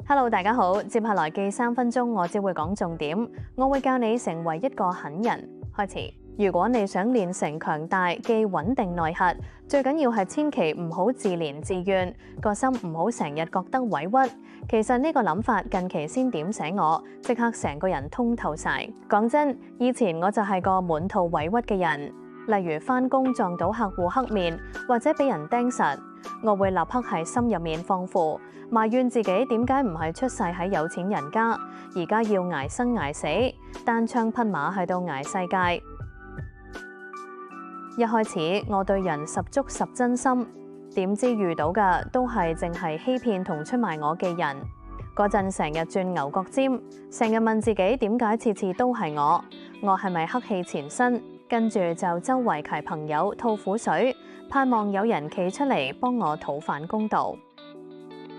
Hello， 大家好，接下來嘅3分鐘，我只會講重點。我會教你成為一個狠人。開始。如果你想練成強大既穩定內核，最緊要係千祈唔好自憐自怨，個心唔好成日覺得委屈。其實呢個諗法近期先點醒我，即刻成個人通透晒。講真，以前我就係個滿肚委屈嘅人，例如返工撞到客戶黑面，或者俾人釘實，我會立刻喺心入面放負，埋怨自己點解唔係出世喺有錢人家，而家要捱生捱死，單槍匹馬喺度捱世界。一開始我對人十足十真心，點知遇到嘅都係淨係欺騙同出賣我嘅人。嗰陣成日轉牛角尖，成日問自己點解次次都係我係咪黑氣纏身？跟住就周圍揩朋友吐苦水，盼望有人企出嚟幫我討反公道。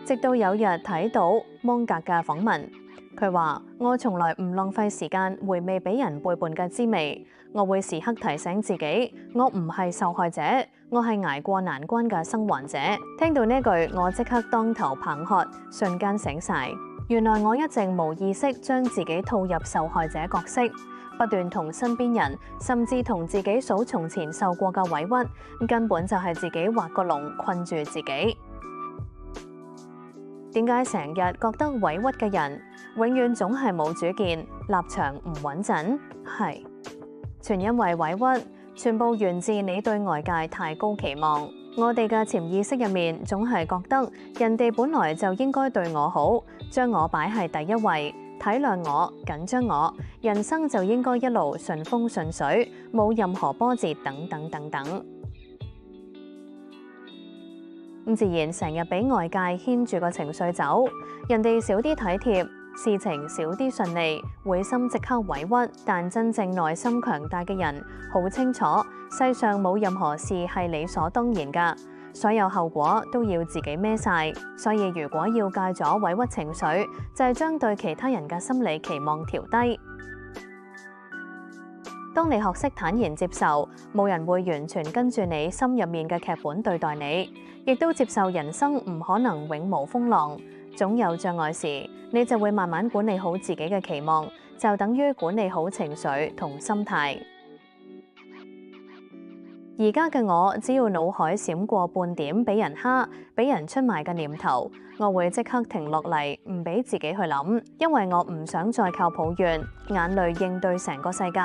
直到有日睇到芒格嘅訪問，佢話我從來唔浪費時間回味俾人背叛嘅滋味，我會時刻提醒自己，我唔係受害者，我係捱過難關嘅生還者。聽到呢句，我即刻當頭棒喝，瞬間醒晒。原來我一直無意識將自己套入受害者角色，不斷同身邊人，甚至同自己數從前受過嘅委屈，根本就係自己挖個籠困住自己。點解成日覺得委屈嘅人永遠總係冇主見，立場唔穩陣？係全因為委屈，全部源自你對外界太高期望。我哋嘅潛意識入面總係覺得人哋本來就應該對我好，將我擺喺第一位，體諒我，緊張我，人生就應該一路順風順水，冇任何波折，等等等等。咁自然成日俾外界牽住個情緒走，人哋少啲體貼，事情少啲順利，會心即刻委屈。但真正內心強大嘅人好清楚，世上冇任何事係理所當然㗎，所有後果都要自己孭晒。所以如果要戒咗委屈情緒，就係將對其他人嘅心理期望調低。當你學識坦然接受，冇人會完全跟住你心入面嘅劇本對待你，亦都接受人生唔可能永無風浪，總有障礙時，你就會慢慢管理好自己嘅期望，就等於管理好情緒同心態。而家嘅我，只要腦海閃過半點俾人蝦、俾人出賣嘅念頭，我會即刻停落嚟，唔俾自己去諗，因為我唔想再靠抱怨、眼淚應對成個世界。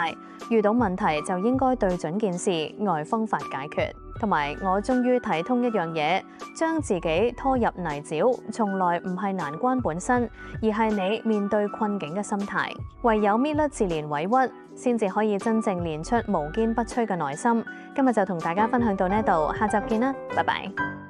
遇到問題就應該對準件事，愛方法解決。同埋我終於睇通一樣嘢，將自己拖入泥沼，從來唔係難關本身，而係你面對困境嘅心態。唯有搣甩自憐委屈，先至可以真正練出無堅不摧嘅內心。今日就同大家分享到呢度，下集見啦，拜拜。